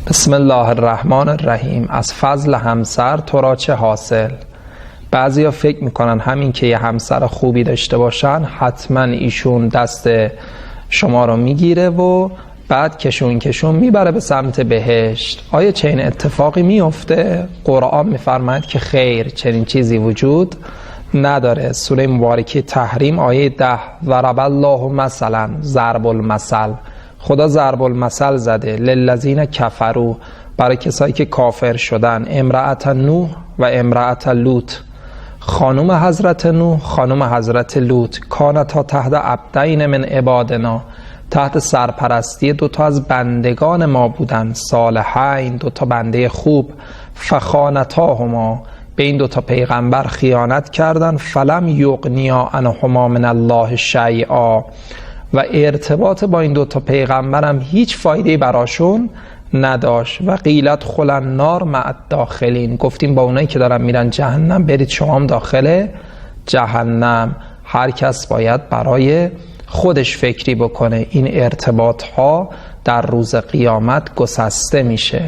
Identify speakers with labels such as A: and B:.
A: بسم الله الرحمن الرحیم. از فضل همسر تو را چه حاصل؟ بعضیا فکر میکنن همین که یه همسر خوبی داشته باشن حتما ایشون دست شما رو میگیره و بعد کشون میبره به سمت بهشت. آیا چنین اتفاقی میفته؟ قرآن میفرماید که خیر، چنین چیزی وجود نداره. سوره مبارکه تحریم آیه 10: ضرب الله مثلا، ضرب المثل، خدا ضرب المثل زده للذین کفروا، برای کسایی که کافر شدن، امرأت نوح و امرأت لوط، خانم حضرت نوح، خانم حضرت لوط، کانتا تحت عبدین من عبادنا، تحت سرپرستی دوتا از بندگان ما بودن، صالحین، دوتا بنده خوب، فخانتاهما، به این دوتا پیغمبر خیانت کردن، فلم یغنیا عنهما من الله شیئا، و ارتباط با این دوتا پیغمبر هم هیچ فایده براشون نداشت. و قیلت خل النار مع الداخلین، گفتیم با اونایی که دارن میرن جهنم برید شما هم داخل جهنم. هر کس باید برای خودش فکری بکنه. این ارتباط ها در روز قیامت گسسته میشه.